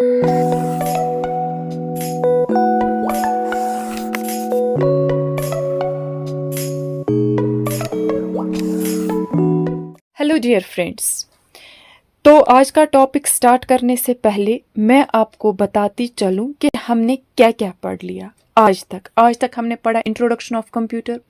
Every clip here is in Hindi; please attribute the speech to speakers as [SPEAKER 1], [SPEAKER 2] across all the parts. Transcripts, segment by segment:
[SPEAKER 1] Hello dear friends. तो आज का टॉपिक स्टार्ट करने से पहले मैं आपको बताती चलूं कि हमने क्या क्या पढ़ लिया आज तक हमने पढ़ा इंट्रोडक्शन ऑफ कंप्यूटर,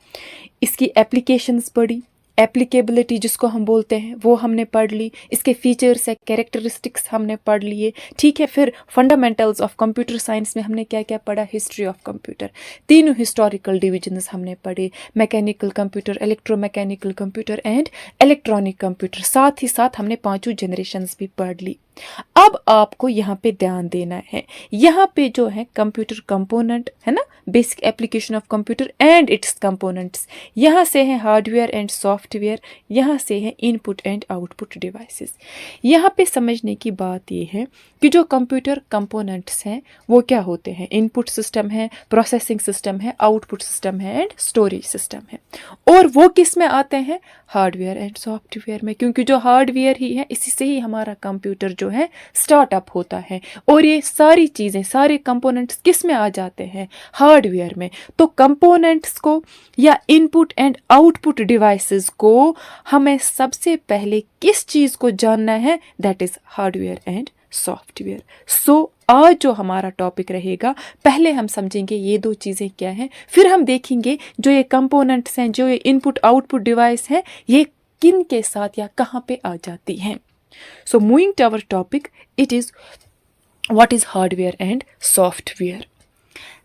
[SPEAKER 1] इसकी एप्लीकेशंस पढ़ी, एप्लीकेबिलिटी जिसको हम बोलते हैं वो हमने पढ़ ली, इसके फीचर्स है, कैरेक्टरिस्टिक्स हमने पढ़ लिए, ठीक है। फिर फंडामेंटल्स ऑफ कंप्यूटर साइंस में हमने क्या क्या पढ़ा, हिस्ट्री ऑफ कंप्यूटर, तीनों हिस्टोरिकल डिविजन्स हमने पढ़े, mechanical computer, electromechanical computer and electronic computer, साथ ही साथ हमने पांचों जनरेशन्स भी पढ़ ली। अब आपको यहाँ पे ध्यान देना है, यहाँ पे जो है कंप्यूटर कंपोनेंट है ना, basic application of computer and it's components, यहाँ से है हार्डवेयर एंड सॉफ्टवेयर, यहाँ से है इनपुट एंड आउटपुट डिवाइसेस। यहाँ पे समझने की बात ये है कि जो कंप्यूटर कंपोनेंट्स हैं वो क्या होते हैं, इनपुट सिस्टम है, प्रोसेसिंग सिस्टम है, आउटपुट सिस्टम है एंड स्टोरेज सिस्टम है। और वो किस में आते हैं, हार्डवेयर एंड सॉफ्टवेयर में, क्योंकि जो हार्डवेयर ही है इसी से ही हमारा कंप्यूटर जो है स्टार्टअप होता है। और ये सारी चीज़ें, सारे कंपोनेंट्स किस में आ जाते हैं, हार्डवेयर में। तो कंपोनेंट्स को या इनपुट एंड आउटपुट डिवाइसेस को हमें सबसे पहले किस चीज़ को जानना है, that is hardware and software. So आज जो हमारा टॉपिक रहेगा, पहले हम समझेंगे ये दो चीज़ें क्या हैं, फिर हम देखेंगे जो ये कंपोनेंट्स हैं, जो ये इनपुट आउटपुट डिवाइस है, ये किन के साथ या कहाँ पे आ जाती हैं। So moving to our topic, it is what is hardware and software.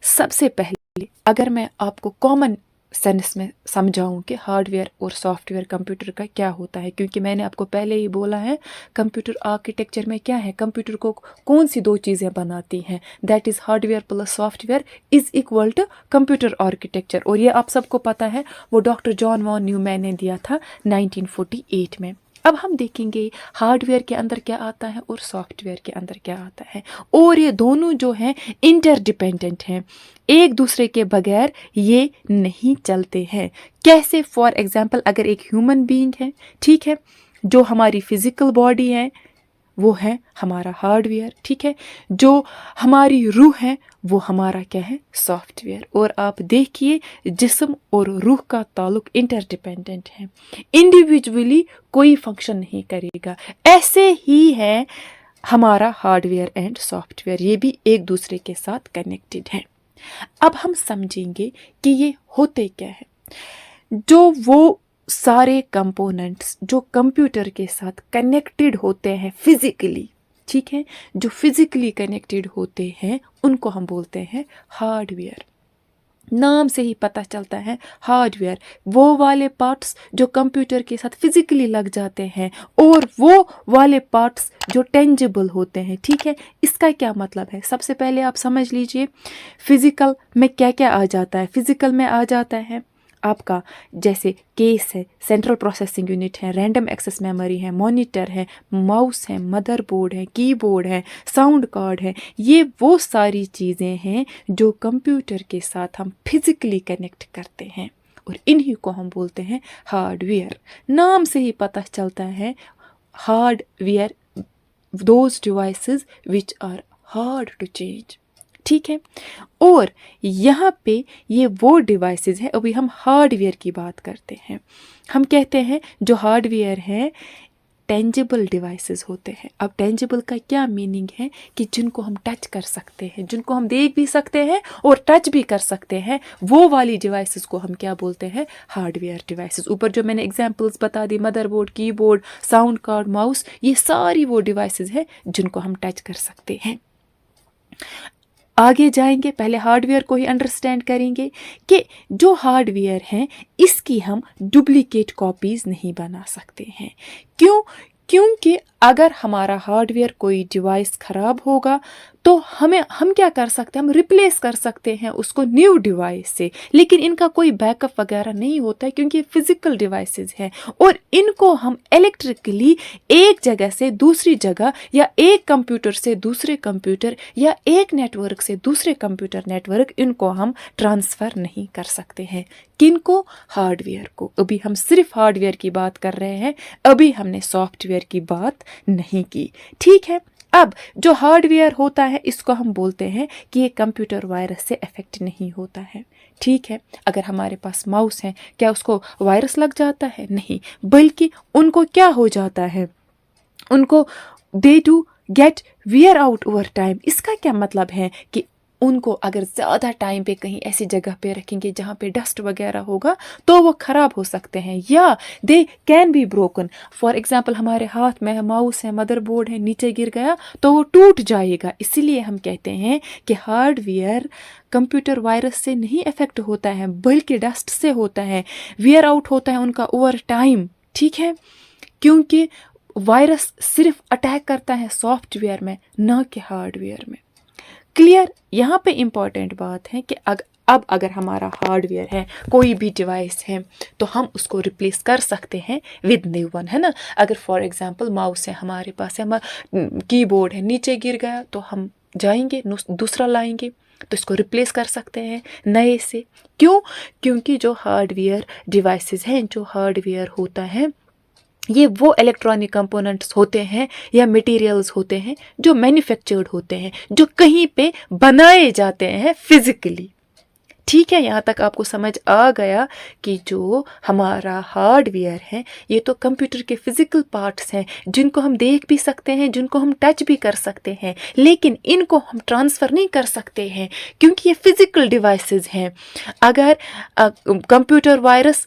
[SPEAKER 1] सबसे पहले अगर मैं आपको कॉमन सेंस में समझाऊं कि हार्डवेयर और सॉफ्टवेयर कंप्यूटर का क्या होता है, क्योंकि मैंने आपको पहले ही बोला है कंप्यूटर आर्किटेक्चर में क्या है, कंप्यूटर को कौन सी दो चीज़ें बनाती हैं, that is hardware plus software is equal to computer architecture. और ये आप सबको पता है, वो डॉक्टर जॉन वॉन न्यूमैन ने दिया था 1948 में। अब हम देखेंगे हार्डवेयर के अंदर क्या आता है और सॉफ्टवेयर के अंदर क्या आता है, और ये दोनों जो हैं इंटरडिपेंडेंट हैं, एक दूसरे के बगैर ये नहीं चलते हैं। कैसे, फॉर एग्जांपल अगर एक ह्यूमन बीइंग है, ठीक है, जो हमारी फिजिकल बॉडी है वो है हमारा हार्डवेयर, ठीक है, जो हमारी रूह है वो हमारा क्या है, सॉफ्टवेयर। और आप देखिए जिस्म और रूह का ताल्लुक इंटरडिपेंडेंट है, इंडिविजुअली कोई फंक्शन नहीं करेगा। ऐसे ही है हमारा हार्डवेयर एंड सॉफ्टवेयर, ये भी एक दूसरे के साथ कनेक्टेड है। अब हम समझेंगे कि ये होते क्या है। जो वो सारे कंपोनेंट्स जो कंप्यूटर के साथ कनेक्टेड होते हैं फिजिकली, ठीक है, जो फिजिकली कनेक्टेड होते हैं उनको हम बोलते हैं हार्डवेयर। नाम से ही पता चलता है, हार्डवेयर वो वाले पार्ट्स जो कंप्यूटर के साथ फिजिकली लग जाते हैं, और वो वाले पार्ट्स जो टेंजिबल होते हैं, ठीक है। इसका क्या मतलब है, सबसे पहले आप समझ लीजिए फिजिकल में क्या क्या आ जाता है। फिजिकल में आ जाता है आपका जैसे केस है, सेंट्रल प्रोसेसिंग यूनिट है, रैंडम एक्सेस मेमोरी है, मॉनिटर है, माउस है, मदरबोर्ड है, कीबोर्ड है, साउंड कार्ड है। ये वो सारी चीज़ें हैं जो कंप्यूटर के साथ हम फिजिकली कनेक्ट करते हैं, और इन्हीं को हम बोलते हैं हार्डवेयर। नाम से ही पता चलता है, hardware those devices which are hard to change, ठीक है। और यहाँ पे ये वो डिवाइसेस है, अभी हम हार्डवेयर की बात करते हैं। हम कहते हैं जो हार्डवेयर है टेंजिबल डिवाइसेस होते हैं। अब टेंजिबल का क्या मीनिंग है, कि जिनको हम टच कर सकते हैं, जिनको हम देख भी सकते हैं और टच भी कर सकते हैं, वो वाली डिवाइसेस को हम क्या बोलते हैं, हार्डवेयर डिवाइसेस। ऊपर जो मैंने एग्जांपल्स बता दी, motherboard, keyboard, sound card, mouse, ये सारी वो डिवाइसेस हैं जिनको हम टच कर सकते हैं। आगे जाएंगे, पहले हार्डवेयर को ही अंडरस्टैंड करेंगे कि जो हार्डवेयर है इसकी हम डुप्लीकेट कॉपीज नहीं बना सकते हैं। क्यों? क्योंकि अगर हमारा हार्डवेयर कोई डिवाइस खराब होगा तो हम क्या कर सकते हैं, हम रिप्लेस कर सकते हैं उसको न्यू डिवाइस से, लेकिन इनका कोई बैकअप वगैरह नहीं होता है क्योंकि फिजिकल डिवाइसेस हैं, और इनको हम इलेक्ट्रिकली एक जगह से दूसरी जगह या एक कंप्यूटर से दूसरे कंप्यूटर या एक नेटवर्क से दूसरे कंप्यूटर नेटवर्क, इनको हम ट्रांसफ़र नहीं कर सकते हैं। किनको? हार्डवेयर को। अभी हम सिर्फ हार्डवेयर की बात कर रहे हैं, अभी हमने सॉफ्टवेयर की बात नहीं की, ठीक है। अब जो हार्डवेयर होता है इसको हम बोलते हैं कि ये कंप्यूटर वायरस से अफेक्ट नहीं होता है। ठीक है, अगर हमारे पास माउस है क्या उसको वायरस लग जाता है? नहीं, बल्कि उनको क्या हो जाता है, उनको they do get wear out over time. इसका क्या मतलब है कि उनको अगर ज़्यादा टाइम पे कहीं ऐसी जगह पे रखेंगे जहाँ पे डस्ट वगैरह होगा तो वो ख़राब हो सकते हैं, या they can be broken. For example हमारे हाथ में माउस है, मदरबोर्ड है, नीचे गिर गया तो वो टूट जाएगा। इसीलिए हम कहते हैं कि हार्डवेयर कंप्यूटर वायरस से नहीं अफेक्ट होता है बल्कि डस्ट से होता है, वियर आउट होता है उनका ओवर टाइम। ठीक है, क्योंकि वायरस सिर्फ अटैक करता है सॉफ्टवेयर में, ना कि हार्डवेयर में। क्लियर? यहाँ पे इम्पॉर्टेंट बात है कि अब अगर हमारा हार्डवेयर है, कोई भी डिवाइस है, तो हम उसको रिप्लेस कर सकते हैं विद न्यू वन, है ना। अगर फॉर एग्जांपल माउस है हमारे पास है, कीबोर्ड है, नीचे गिर गया तो हम जाएंगे दूसरा लाएंगे तो इसको रिप्लेस कर सकते हैं नए से। क्यों? क्योंकि जो हार्डवेयर डिवाइसेस हैं, जो हार्डवेयर होता है, ये वो इलेक्ट्रॉनिक कंपोनेंट्स होते हैं या मटेरियल्स होते हैं जो मैन्युफैक्चर्ड होते हैं, जो कहीं पे बनाए जाते हैं फिजिकली। ठीक है, यहाँ तक आपको समझ आ गया कि जो हमारा हार्डवेयर है ये तो कंप्यूटर के फिजिकल पार्ट्स हैं जिनको हम देख भी सकते हैं, जिनको हम टच भी कर सकते हैं, लेकिन इनको हम ट्रांसफ़र नहीं कर सकते हैं क्योंकि ये फिजिकल डिवाइसेस हैं। अगर कंप्यूटर वायरस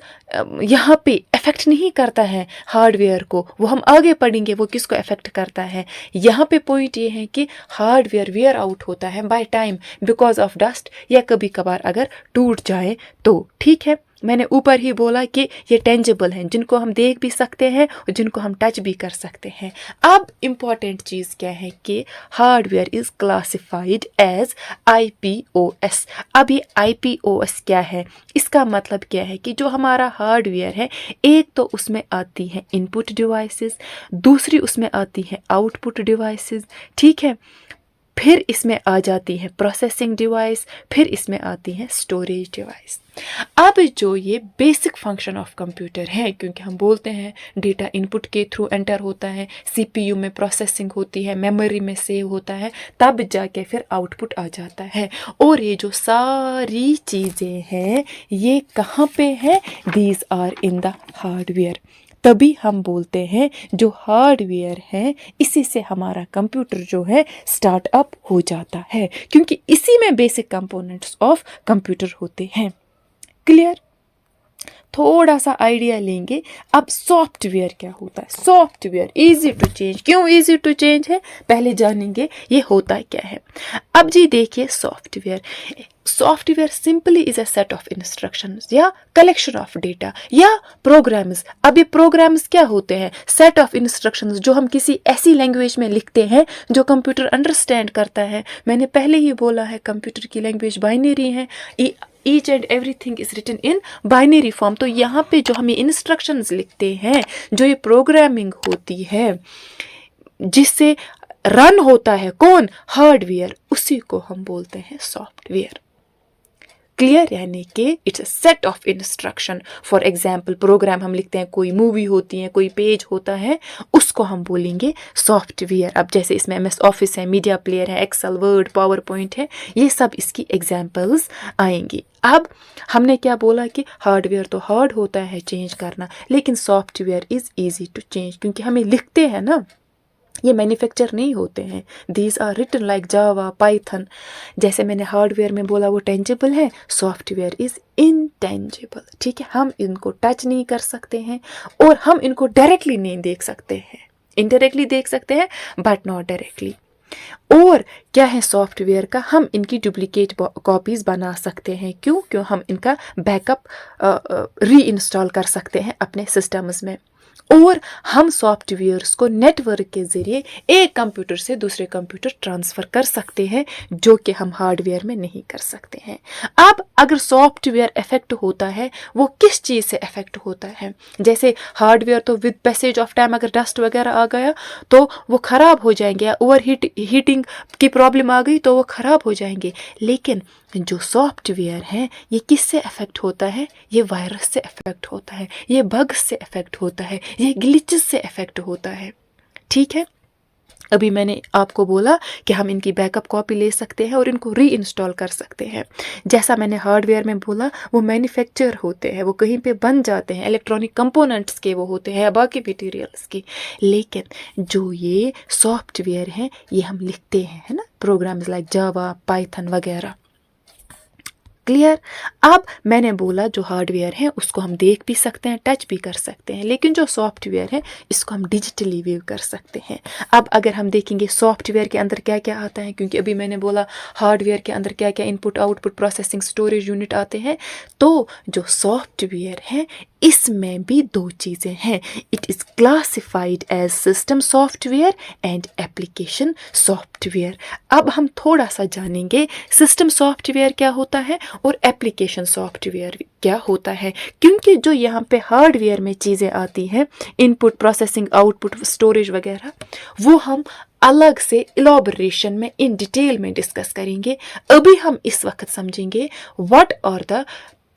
[SPEAKER 1] यहाँ पे अफेक्ट नहीं करता है हार्डवेयर को, वो हम आगे पढ़ेंगे वो किसको अफेक्ट करता है। यहाँ पे पॉइंट ये है कि हार्डवेयर वियर आउट होता है by time because of dust, या कभी कभार अगर टूट जाए तो। ठीक है, मैंने ऊपर ही बोला कि ये टेंजिबल हैं, जिनको हम देख भी सकते हैं और जिनको हम टच भी कर सकते हैं। अब इम्पॉर्टेंट चीज़ क्या है कि hardware is classified as IPOS। अब ये IPOS क्या है, इसका मतलब क्या है कि जो हमारा हार्डवेयर है, एक तो उसमें आती है इनपुट डिवाइसेस, दूसरी उसमें आती है आउटपुट डिवाइसेस। ठीक है, फिर इसमें आ जाती है प्रोसेसिंग डिवाइस, फिर इसमें आती है स्टोरेज डिवाइस। अब जो ये बेसिक फंक्शन ऑफ कंप्यूटर है, क्योंकि हम बोलते हैं डेटा इनपुट के थ्रू एंटर होता है, CPU में प्रोसेसिंग होती है, मेमोरी में सेव होता है, तब जाके फिर आउटपुट आ जाता है। और ये जो सारी चीज़ें हैं ये कहाँ पे है? These are in the hardware. तभी हम बोलते हैं जो हार्डवेयर है इसी से हमारा कंप्यूटर जो है स्टार्टअप हो जाता है, क्योंकि इसी में बेसिक कंपोनेंट्स ऑफ कंप्यूटर होते हैं। क्लियर? थोड़ा सा आइडिया लेंगे अब सॉफ्टवेयर क्या होता है। सॉफ्टवेयर इजी टू चेंज, क्यों इजी टू चेंज है पहले जानेंगे ये होता क्या है। अब जी देखिए, software simply is a set of instructions या कलेक्शन ऑफ डेटा या प्रोग्राम्स। अब ये प्रोग्राम्स क्या होते हैं? सेट ऑफ इंस्ट्रक्शंस जो हम किसी ऐसी लैंग्वेज में लिखते हैं जो कंप्यूटर अंडरस्टैंड करता है। मैंने पहले ही बोला है कंप्यूटर की लैंग्वेज बाइनरी है, each and everything is written in binary form. तो यहाँ पे जो हम ये इंस्ट्रक्शंस लिखते हैं, जो ये प्रोग्रामिंग होती है, जिससे रन होता है कौन? हार्डवेयर, उसी को हम बोलते हैं सॉफ्टवेयर। क्लियर? यानी कि it's a set of instruction. For example program हम लिखते हैं, कोई मूवी होती है, कोई पेज होता है, उसको हम बोलेंगे सॉफ्टवेयर। अब जैसे इसमें MS ऑफिस है, मीडिया प्लेयर है, एक्सेल, वर्ड, पावर पॉइंट है, ये सब इसकी एग्जाम्पल्स आएंगी। अब हमने क्या बोला कि हार्डवेयर तो हार्ड होता है चेंज करना, लेकिन software is easy to change, क्योंकि हमें लिखते हैं ना, ये मैन्युफैक्चर नहीं होते हैं। These are written like Java, Python. जैसे मैंने हार्डवेयर में बोला वो टेंजिबल है, सॉफ्टवेयर इज इनटेंजिबल। ठीक है, हम इनको टच नहीं कर सकते हैं और हम इनको डायरेक्टली नहीं देख सकते हैं, इनडायरेक्टली देख सकते हैं बट नॉट डायरेक्टली। और क्या है सॉफ्टवेयर का? हम इनकी डुप्लीकेट कॉपीज बना सकते हैं। क्यों हम इनका बैकअप री इंस्टॉल कर सकते हैं अपने सिस्टम्स में। और हम सॉफ्टवेयर्स को नेटवर्क के ज़रिए एक कंप्यूटर से दूसरे कंप्यूटर ट्रांसफ़र कर सकते हैं, जो कि हम हार्डवेयर में नहीं कर सकते हैं। अब अगर सॉफ्टवेयर इफेक्ट होता है, वो किस चीज़ से इफेक्ट होता है? जैसे हार्डवेयर तो विद पैसेज ऑफ टाइम अगर डस्ट वगैरह आ गया तो वो ख़राब हो जाएंगे, या ओवर हीटिंग की प्रॉब्लम आ गई तो वो ख़राब हो जाएंगे। लेकिन जो सॉफ्टवेयर है ये किससे अफेक्ट होता है? ये वायरस से अफेक्ट होता है, ये बग से अफेक्ट होता है, ये ग्लिचेस से अफेक्ट होता है। ठीक है, अभी मैंने आपको बोला कि हम इनकी बैकअप कॉपी ले सकते हैं और इनको री इंस्टॉल कर सकते हैं। जैसा मैंने हार्डवेयर में बोला, वो मैन्युफैक्चर होते हैं, वो कहीं पे बन जाते हैं, इलेक्ट्रॉनिक कंपोनेंट्स के वो होते हैं या बाकी मटेरियल्स की। लेकिन जो ये सॉफ्टवेयर हैं ये हम लिखते हैं, है ना, प्रोग्राम्स लाइक जावा, पाइथन वगैरह। क्लियर। अब मैंने बोला जो हार्डवेयर है उसको हम देख भी सकते हैं, टच भी कर सकते हैं, लेकिन जो सॉफ्टवेयर है इसको हम डिजिटली व्यू कर सकते हैं। अब अगर हम देखेंगे सॉफ्टवेयर के अंदर क्या क्या आता है, क्योंकि अभी मैंने बोला हार्डवेयर के अंदर क्या क्या input output processing storage unit आते हैं, तो जो सॉफ्टवेयर है इसमें भी दो चीज़ें हैं। It is classified as system software and application software. अब हम थोड़ा सा जानेंगे सिस्टम सॉफ्टवेयर क्या होता है और एप्लीकेशन सॉफ्टवेयर क्या होता है, क्योंकि जो यहाँ पे हार्डवेयर में चीज़ें आती हैं, इनपुट प्रोसेसिंग आउटपुट स्टोरेज वगैरह, वो हम अलग से इलॉबरेशन में इन डिटेल में डिस्कस करेंगे। अभी हम इस वक्त समझेंगे what are the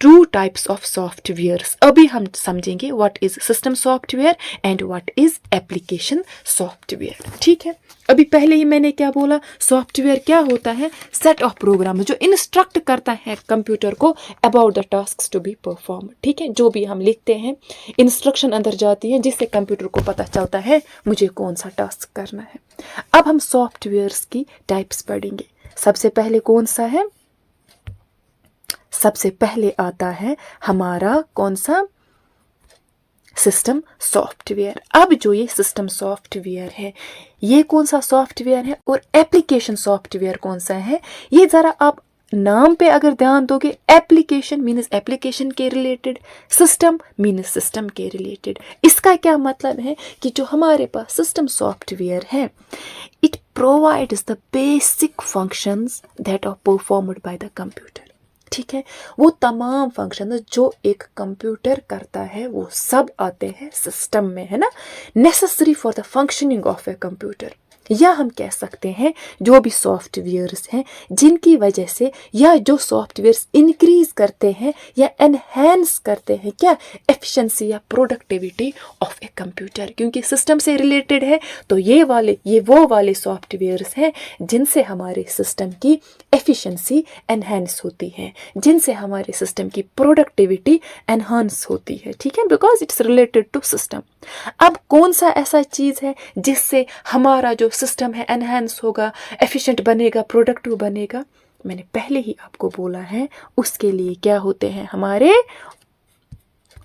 [SPEAKER 1] two types of softwares. अभी हम समझेंगे what is system software and what is application software. ठीक है, अभी पहले ही मैंने क्या बोला, सॉफ्टवेयर क्या होता है, सेट ऑफ प्रोग्राम जो इंस्ट्रक्ट करता है कंप्यूटर को about the tasks to be perform. ठीक है, जो भी हम लिखते हैं इंस्ट्रक्शन अंदर जाती है जिससे कंप्यूटर को पता चलता है मुझे कौन सा टास्क करना है। अब हम सॉफ्टवेयर्स की टाइप्स पढ़ेंगे। सबसे पहले कौन सा है, सबसे पहले आता है हमारा कौन सा, सिस्टम सॉफ्टवेयर। अब जो ये सिस्टम सॉफ्टवेयर है ये कौन सा सॉफ्टवेयर है और एप्लीकेशन सॉफ्टवेयर कौन सा है, ये जरा आप नाम पे अगर ध्यान दोगे, एप्लीकेशन मीन्स एप्लीकेशन के रिलेटेड, सिस्टम मीन्स सिस्टम के रिलेटेड। इसका क्या मतलब है कि जो हमारे पास सिस्टम सॉफ्टवेयर है, it provides the basic functions that are performed by the computer. ठीक है, वो तमाम फंक्शन जो एक कंप्यूटर करता है वो सब आते हैं सिस्टम में, है ना, necessary for the functioning of a computer. या हम कह सकते हैं जो भी सॉफ्टवेयर्स हैं जिनकी वजह से, या जो सॉफ्टवेयर्स इंक्रीज करते हैं या एनहेंस करते हैं क्या, एफिशिएंसी या प्रोडक्टिविटी ऑफ ए कंप्यूटर। क्योंकि सिस्टम से रिलेटेड है तो ये वो वाले सॉफ्टवेयर्स हैं जिनसे हमारे सिस्टम की एफिशिएंसी एनहेंस होती है, जिनसे हमारे सिस्टम की प्रोडक्टिविटी एनहांस होती है। ठीक है, because it's related to system. अब कौन सा ऐसा चीज़ है जिससे हमारा जो सिस्टम है एनहांस होगा, एफिशिएंट बनेगा, प्रोडक्टिव बनेगा, मैंने पहले ही आपको बोला है, उसके लिए क्या होते हैं हमारे,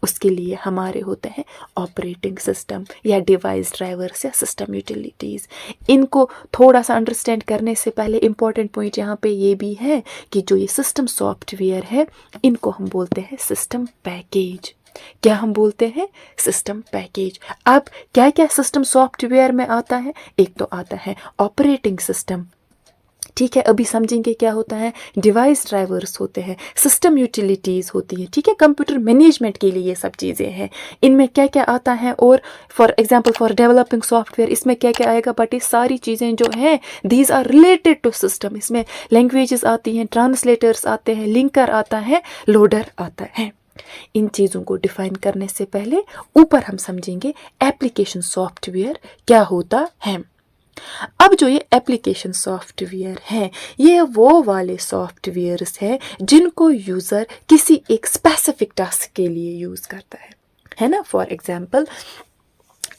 [SPEAKER 1] उसके लिए हमारे होते हैं ऑपरेटिंग सिस्टम या डिवाइस ड्राइवर्स या सिस्टम यूटिलिटीज़। इनको थोड़ा सा अंडरस्टैंड करने से पहले इंपॉर्टेंट पॉइंट यहाँ पे ये भी है कि जो ये सिस्टम सॉफ्टवेयर है इनको हम बोलते हैं सिस्टम पैकेज। क्या हम बोलते हैं, सिस्टम पैकेज। अब क्या क्या सिस्टम सॉफ्टवेयर में आता है, एक तो आता है ऑपरेटिंग सिस्टम। ठीक है, अभी समझेंगे क्या होता है, डिवाइस ड्राइवर्स होते हैं, सिस्टम यूटिलिटीज़ होती है। ठीक है, कंप्यूटर मैनेजमेंट के लिए ये सब चीज़ें हैं। इनमें क्या क्या आता है, और for example for developing software इसमें क्या क्या आएगा, बट ये सारी चीज़ें जो हैं these are related to system. इसमें लैंग्वेजेस आती हैं, ट्रांसलेटर्स आते हैं, लिंकर आता है, लोडर आता है। इन चीज़ों को डिफाइन करने से पहले ऊपर हम समझेंगे एप्लीकेशन सॉफ्टवेयर क्या होता है। अब जो ये एप्लीकेशन सॉफ्टवेयर है ये वो वाले सॉफ्टवेयर्स हैं जिनको यूज़र किसी एक स्पेसिफिक टास्क के लिए यूज़ करता है ना। फॉर एग्जांपल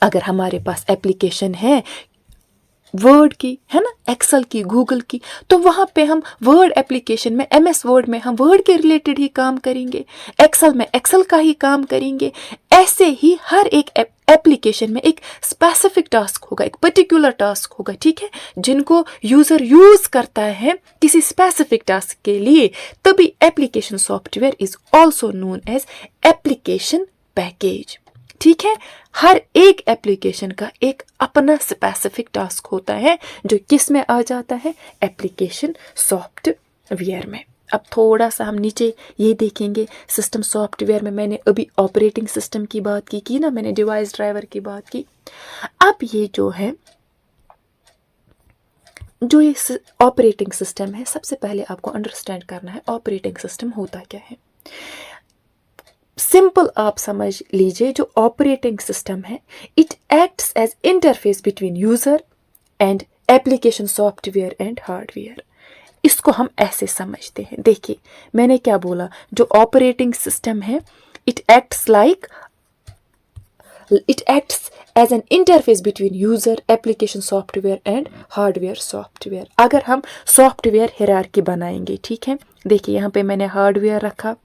[SPEAKER 1] अगर हमारे पास एप्लीकेशन है वर्ड की, है ना, एक्सेल की, गूगल की, तो वहाँ पे हम वर्ड एप्लीकेशन में MS वर्ड में हम वर्ड के रिलेटेड ही काम करेंगे, एक्सेल में एक्सेल का ही काम करेंगे। ऐसे ही हर एक एप्लीकेशन में एक स्पेसिफिक टास्क होगा, एक पर्टिकुलर टास्क होगा, ठीक है, जिनको यूज़र यूज़ करता है किसी स्पेसिफिक टास्क के लिए। तभी application software is also known as application package. ठीक है, हर एक एप्लीकेशन का एक अपना स्पेसिफिक टास्क होता है जो किस में आ जाता है, एप्लीकेशन सॉफ्टवेयर में। अब थोड़ा सा हम नीचे ये देखेंगे सिस्टम सॉफ्टवेयर में। मैंने अभी ऑपरेटिंग सिस्टम की बात की ना, मैंने डिवाइस ड्राइवर की बात की। अब ये जो है जो ये ऑपरेटिंग सिस्टम है, सबसे पहले आपको अंडरस्टैंड करना है ऑपरेटिंग सिस्टम होता क्या है। सिंपल आप समझ लीजिए, जो ऑपरेटिंग सिस्टम है it acts as interface between user and application software and hardware. इसको हम ऐसे समझते हैं, देखिए मैंने क्या बोला, जो ऑपरेटिंग सिस्टम है it acts as an interface between user, application software and hardware software। अगर हम सॉफ्टवेयर हायरार्की बनाएंगे, ठीक है, देखिए यहाँ पे मैंने हार्डवेयर रखा,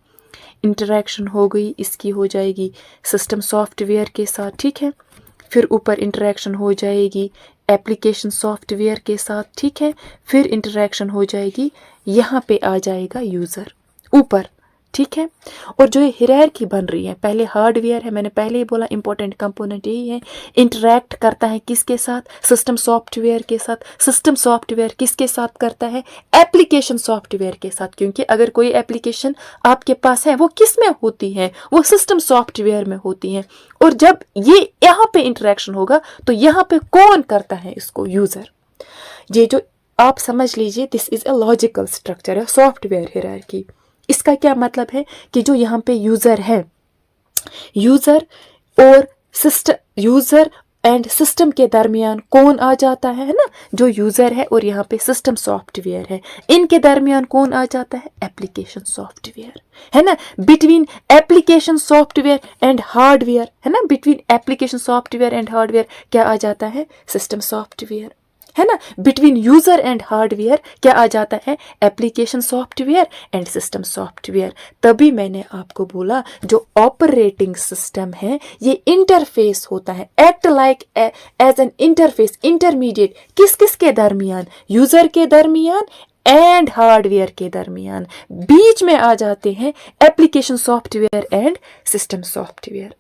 [SPEAKER 1] इंटरेक्शन हो गई, इसकी हो जाएगी सिस्टम सॉफ्टवेयर के साथ, ठीक है, फिर ऊपर इंटरेक्शन हो जाएगी एप्लीकेशन सॉफ्टवेयर के साथ, ठीक है, फिर इंटरेक्शन हो जाएगी, यहाँ पे आ जाएगा यूज़र ऊपर, ठीक है। और जो ये हायरार्की बन रही है, पहले हार्डवेयर है, मैंने पहले ही बोला इंपॉर्टेंट कंपोनेंट यही है, इंटरेक्ट करता है किसके साथ, सिस्टम सॉफ्टवेयर के साथ, सिस्टम सॉफ्टवेयर किसके साथ करता है, एप्लीकेशन सॉफ्टवेयर के साथ, क्योंकि अगर कोई एप्लीकेशन आपके पास है वो किस में होती है, वो सिस्टम सॉफ्टवेयर में होती है, और जब ये यहाँ पे इंटरेक्शन होगा तो यहाँ पे कौन करता है इसको, यूज़र। ये जो आप समझ लीजिए this is a logical structure है सॉफ्टवेयर हायरार्की। इसका क्या मतलब है कि जो यहाँ पे यूज़र है, यूज़र और सिस्टम, यूज़र एंड सिस्टम के दरमियान कौन आ जाता है ना, जो यूज़र है और यहाँ पे सिस्टम सॉफ्टवेयर है, इनके दरमियान कौन आ जाता है, एप्लीकेशन सॉफ्टवेयर, है ना। Between application software and hardware, है ना, between application software and hardware क्या आ जाता है, सिस्टम सॉफ्टवेयर, है ना। बिटवीन यूजर एंड हार्डवेयर क्या आ जाता है, application software and system software. तभी मैंने आपको बोला जो ऑपरेटिंग सिस्टम है ये इंटरफेस होता है, act like as an interface, intermediate किस किस के दरमियान, यूजर के दरमियान एंड हार्डवेयर के दरमियान, बीच में आ जाते हैं application software and system software.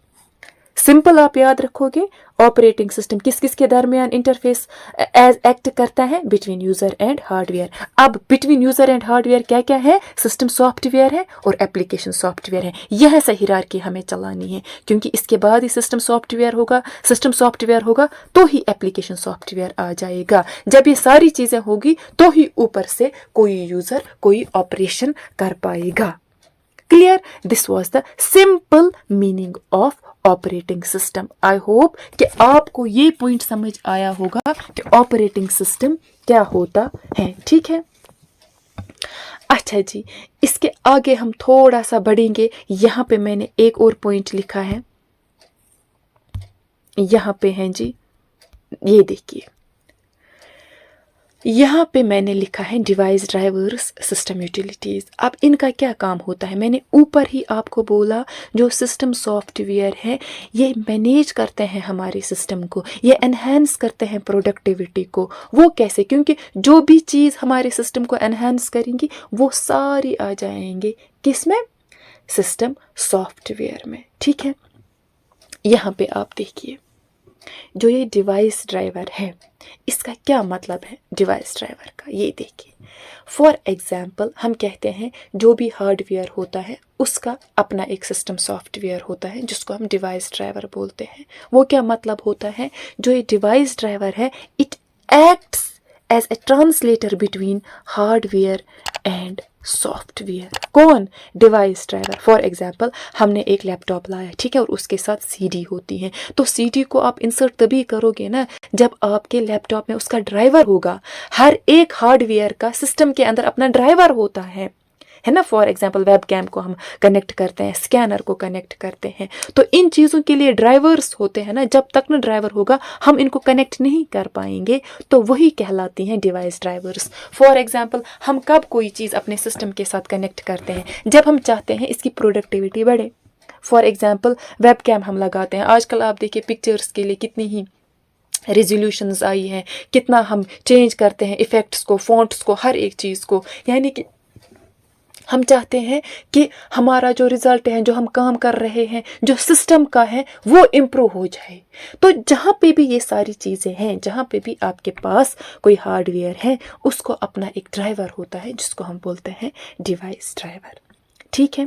[SPEAKER 1] Simple आप याद रखोगे, ऑपरेटिंग सिस्टम किस किस के दरमियान इंटरफेस एज एक्ट करता है, बिटवीन यूजर एंड हार्डवेयर। अब बिटवीन यूजर एंड हार्डवेयर क्या क्या है, सिस्टम सॉफ्टवेयर है और एप्लीकेशन सॉफ्टवेयर है। यह सही हायरार्की हमें चलानी है, क्योंकि इसके बाद ही सिस्टम सॉफ्टवेयर होगा, सिस्टम सॉफ्टवेयर होगा तो ही एप्लीकेशन सॉफ्टवेयर आ जाएगा। जब ये सारी चीजें होगी तो ही ऊपर से कोई यूजर कोई ऑपरेशन कर पाएगा। Clear, this was the simple meaning of operating system. I hope कि आपको ये पॉइंट समझ आया होगा कि ऑपरेटिंग सिस्टम क्या होता है, ठीक है। अच्छा जी, इसके आगे हम थोड़ा सा बढ़ेंगे। यहाँ पे मैंने एक और पॉइंट लिखा है, यहाँ पे है जी, ये देखिए, यहाँ पे मैंने लिखा है डिवाइस ड्राइवर्स सिस्टम यूटिलिटीज़। अब इनका क्या काम होता है, मैंने ऊपर ही आपको बोला जो सिस्टम सॉफ्टवेयर है ये मैनेज करते हैं हमारे सिस्टम को, ये एनहांस करते हैं प्रोडक्टिविटी को। वो कैसे, क्योंकि जो भी चीज़ हमारे सिस्टम को एनहांस करेंगी वो सारी आ जाएंगे किस में, सिस्टम सॉफ्टवेयर में, ठीक है। यहाँ पे आप देखिए जो ये डिवाइस ड्राइवर है इसका क्या मतलब है, डिवाइस ड्राइवर का ये देखिए। फॉर एग्जाम्पल हम कहते हैं जो भी हार्डवेयर होता है उसका अपना एक सिस्टम सॉफ्टवेयर होता है जिसको हम डिवाइस ड्राइवर बोलते हैं। वो क्या मतलब होता है, जो ये डिवाइस ड्राइवर है it acts as a translator between hardware and software. कौन, डिवाइस ड्राइवर। फॉर एग्जाम्पल हमने एक लैपटॉप लाया, ठीक है, और उसके साथ सीडी होती है, तो सीडी को आप इंसर्ट तभी करोगे ना जब आपके लैपटॉप में उसका ड्राइवर होगा। हर एक हार्डवेयर का सिस्टम के अंदर अपना ड्राइवर होता है ना। फॉर एग्जाम्पल वेब कैम को हम कनेक्ट करते हैं, स्कैनर को कनेक्ट करते हैं, तो इन चीज़ों के लिए ड्राइवर्स होते हैं ना। जब तक ना ड्राइवर होगा हम इनको कनेक्ट नहीं कर पाएंगे, तो वही कहलाती हैं डिवाइस ड्राइवर्स। फॉर एग्जाम्पल हम कब कोई चीज़ अपने सिस्टम के साथ कनेक्ट करते हैं, जब हम चाहते हैं इसकी प्रोडक्टिविटी बढ़े। फॉर एग्जाम्पल वेब कैम हम लगाते हैं, आजकल आप देखिए पिक्चर्स के लिए कितनी ही रेजोल्यूशंस आई हैं, कितना हम चेंज करते हैं इफ़ेक्ट्स को, फॉन्ट्स को, हर एक चीज़ को, यानी कि हम चाहते हैं कि हमारा जो रिज़ल्ट है, जो हम काम कर रहे हैं, जो सिस्टम का है वो इम्प्रूव हो जाए। तो जहाँ पे भी ये सारी चीज़ें हैं, जहाँ पे भी आपके पास कोई हार्डवेयर है उसको अपना एक ड्राइवर होता है जिसको हम बोलते हैं डिवाइस ड्राइवर, ठीक है।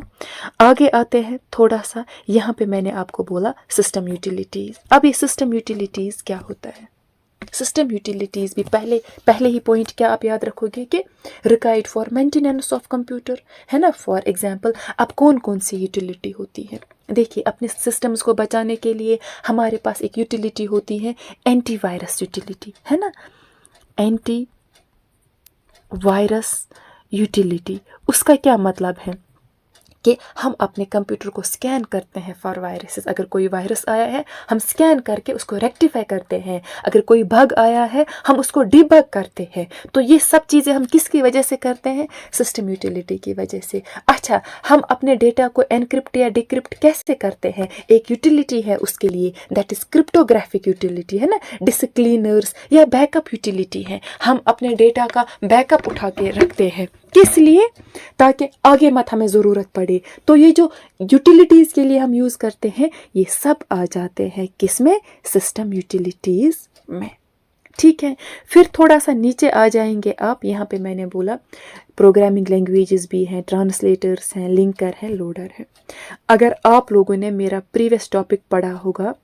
[SPEAKER 1] आगे आते हैं थोड़ा सा, यहाँ पे मैंने आपको बोला सिस्टम यूटिलिटीज़। अब ये सिस्टम यूटिलिटीज़ क्या होता है, सिस्टम यूटिलिटीज़ भी पहले ही पॉइंट क्या आप याद रखोगे कि required for maintenance of computer, है ना। फॉर एग्जांपल अब कौन कौन सी यूटिलिटी होती है, देखिए अपने सिस्टम्स को बचाने के लिए हमारे पास एक यूटिलिटी होती है एंटीवायरस यूटिलिटी, है ना। Anti virus utility. उसका क्या मतलब है कि हम अपने कंप्यूटर को स्कैन करते हैं फॉर वायरसेस। अगर कोई वायरस आया है हम स्कैन करके उसको रेक्टिफाई करते हैं, अगर कोई बग आया है हम उसको डिबग करते हैं। तो ये सब चीज़ें हम किसकी वजह से करते हैं? सिस्टम यूटिलिटी की वजह से। अच्छा, हम अपने डेटा को एनक्रिप्ट या डिक्रिप्ट कैसे करते हैं? एक यूटिलिटी है उसके लिए, दैट इज क्रिप्टोग्राफिक यूटिलिटी, है ना। डिस्क्लीनर्स या बैकअप यूटिलिटी है, हम अपने डेटा का बैकअप उठा के रखते हैं। किस लिए? ताकि आगे मत हमें ज़रूरत पड़े। तो ये जो यूटिलिटीज़ के लिए हम यूज़ करते हैं ये सब आ जाते हैं किस में? सिस्टम यूटिलिटीज़ में। ठीक है, फिर थोड़ा सा नीचे आ जाएंगे आप। यहाँ पे मैंने बोला प्रोग्रामिंग लैंग्वेजेस भी हैं, ट्रांसलेटर्स हैं, लिंकर हैं, लोडर है। अगर आप लोगों ने मेरा प्रीवियस टॉपिक पढ़ा होगा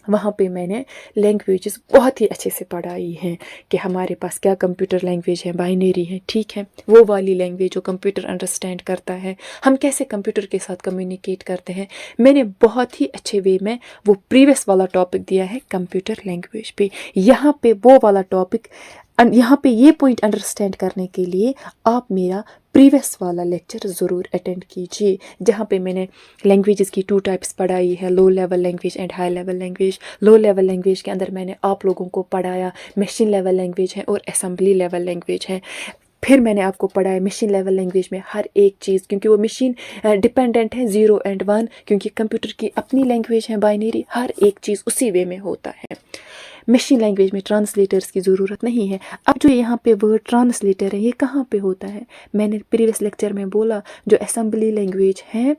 [SPEAKER 1] वहाँ पे मैंने लैंग्वेजेस बहुत ही अच्छे से पढ़ाई हैं कि हमारे पास क्या कंप्यूटर लैंग्वेज है, बाइनरी है, ठीक है, वो वाली लैंग्वेज जो कंप्यूटर अंडरस्टैंड करता है, हम कैसे कंप्यूटर के साथ कम्युनिकेट करते हैं। मैंने बहुत ही अच्छे वे में वो प्रीवियस वाला टॉपिक दिया है कंप्यूटर लैंग्वेज पे। यहाँ पे वो वाला टॉपिक, यहाँ पे ये पॉइंट अंडरस्टैंड करने के लिए आप मेरा प्रीवियस वाला लेक्चर ज़रूर अटेंड कीजिए, जहाँ पे मैंने लैंग्वेजेस की 2 टाइप्स पढ़ाई है, low level language and high level language. Low level language के अंदर मैंने आप लोगों को पढ़ाया मशीन लेवल लैंग्वेज है और असेंबली लेवल लैंग्वेज है। फिर मैंने आपको पढ़ाया मशीन लेवल लैंग्वेज में हर एक चीज़, क्योंकि वो मशीन डिपेंडेंट है 0 और 1, क्योंकि कंप्यूटर की अपनी लैंग्वेज है बाइनरी, हर एक चीज़ उसी वे में होता है। मशीन लैंग्वेज में ट्रांसलेटर्स की ज़रूरत नहीं है। अब जो यहाँ पे वर्ड ट्रांसलेटर है ये कहाँ पे होता है? मैंने प्रीवियस लेक्चर में बोला जो असेंबली लैंग्वेज है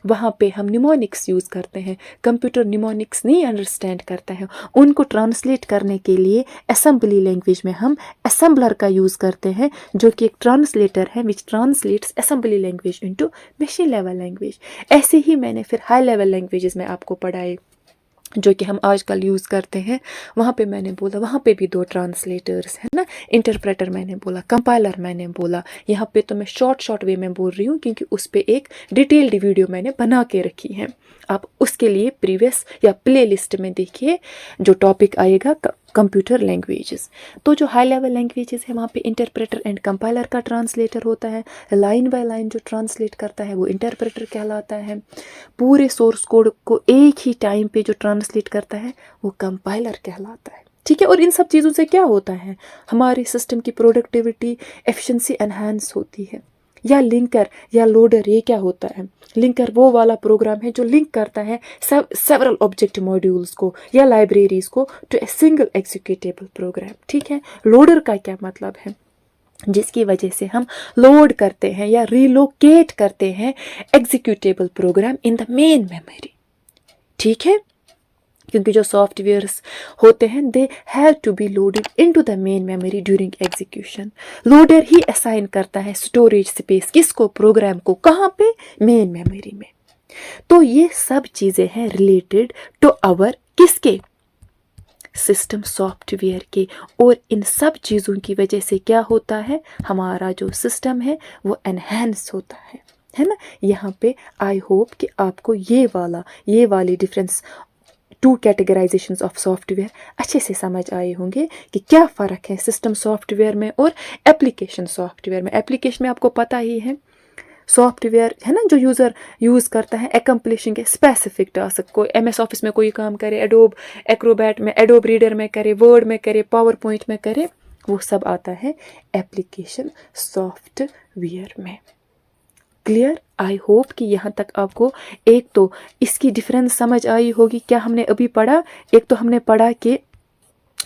[SPEAKER 1] वहाँ पे हम निमोनिक्स यूज़ करते हैं। कंप्यूटर निमोनिक्स नहीं अंडरस्टैंड करता है, उनको ट्रांसलेट करने के लिए असेंबली लैंग्वेज में हम असेंबलर का यूज़ करते हैं, जो कि एक ट्रांसलेटर है which translates assembly language into machine level language. ऐसे ही मैंने फिर हाई लेवल लैंग्वेजेस में आपको पढ़ाए जो कि हम आजकल यूज़ करते हैं। वहाँ पे मैंने बोला वहाँ पे भी 2 ट्रांसलेटर्स है ना, इंटरप्रेटर मैंने बोला, कंपाइलर मैंने बोला। यहाँ पे तो मैं शॉर्ट वे में बोल रही हूँ क्योंकि उस पर एक डिटेल्ड वीडियो मैंने बना के रखी है। आप उसके लिए प्रीवियस या प्ले लिस्ट में देखिए जो टॉपिक आएगा कंप्यूटर लैंग्वेजेस। तो जो हाई लेवल लैंग्वेजेस है वहाँ पे इंटरप्रेटर एंड कंपाइलर का ट्रांसलेटर होता है। लाइन बाय लाइन जो ट्रांसलेट करता है वो इंटरप्रेटर कहलाता है। पूरे सोर्स कोड को एक ही टाइम पे जो ट्रांसलेट करता है वो कंपाइलर कहलाता है। ठीक है, और इन सब चीज़ों से क्या होता है? हमारे सिस्टम की प्रोडक्टिविटी एफिशिएंसी एनहांस होती है। या लिंकर या लोडर, ये क्या होता है? लिंकर वो वाला प्रोग्राम है जो लिंक करता है सेवरल ऑब्जेक्ट मॉड्यूल्स को या लाइब्रेरीज को to a single executable program. ठीक है, लोडर का क्या मतलब है? जिसकी वजह से हम लोड करते हैं या रिलोकेट करते हैं executable program in the main memory. ठीक है, क्योंकि जो सॉफ्टवेयर्स होते हैं they have to be loaded into the main memory during execution. Loader ही असाइन करता है स्टोरेज स्पेस किसको? प्रोग्राम को। कहाँ पे? मेन मेमोरी में। तो ये सब चीज़ें हैं रिलेटेड टू आवर किसके? सिस्टम सॉफ्टवेयर के। और इन सब चीज़ों की वजह से क्या होता है? हमारा जो सिस्टम है वो एनहेंस होता है ना। यहाँ पे आई होप कि आपको ये वाली डिफरेंस 2 कैटेगराइजेशंस ऑफ सॉफ्टवेयर अच्छे से समझ आए होंगे कि क्या फ़र्क है सिस्टम सॉफ्टवेयर में और एप्लीकेशन सॉफ्टवेयर में। एप्लीकेशन में आपको पता ही है सॉफ्टवेयर है ना जो यूज़र यूज़ करता है एकम्प्लिशिंग ए स्पेसिफिक टास्क। कोई MS ऑफिस में कोई काम करे, एडोब एक्रोबैट में, एडोब रीडर में करे, वर्ड में करे, पावर पॉइंट में करे, वो सब आता है एप्लीकेशन सॉफ्टवेयर में। क्लियर? आई होप कि यहाँ तक आपको एक तो इसकी डिफरेंस समझ आई होगी। क्या हमने अभी पढ़ा? एक तो हमने पढ़ा कि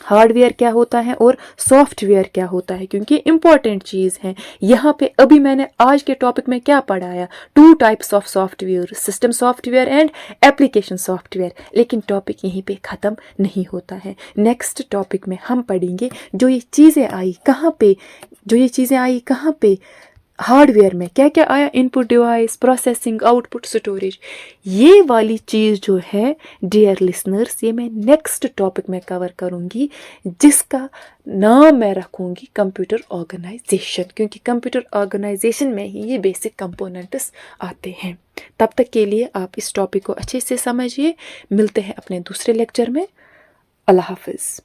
[SPEAKER 1] हार्डवेयर क्या होता है और सॉफ्टवेयर क्या होता है, क्योंकि इंपॉर्टेंट चीज़ है। यहाँ पे अभी मैंने आज के टॉपिक में क्या पढ़ाया? 2 types of software, system software and application software. लेकिन टॉपिक यहीं पे ख़त्म नहीं होता है। नेक्स्ट टॉपिक में हम पढ़ेंगे जो ये चीज़ें आई कहाँ पे हार्डवेयर में क्या क्या आया? Input device, processing, output, storage. ये वाली चीज़ जो है डियर लिसनर्स ये मैं नेक्स्ट टॉपिक में कवर करूँगी, जिसका नाम मैं रखूँगी कंप्यूटर ऑर्गेनाइजेशन, क्योंकि कंप्यूटर ऑर्गेनाइजेशन में ही ये बेसिक कंपोनेंट्स आते हैं। तब तक के लिए आप इस टॉपिक को अच्छे से समझिए। मिलते हैं अपने दूसरे लेक्चर में। अल्लाह हाफिज़।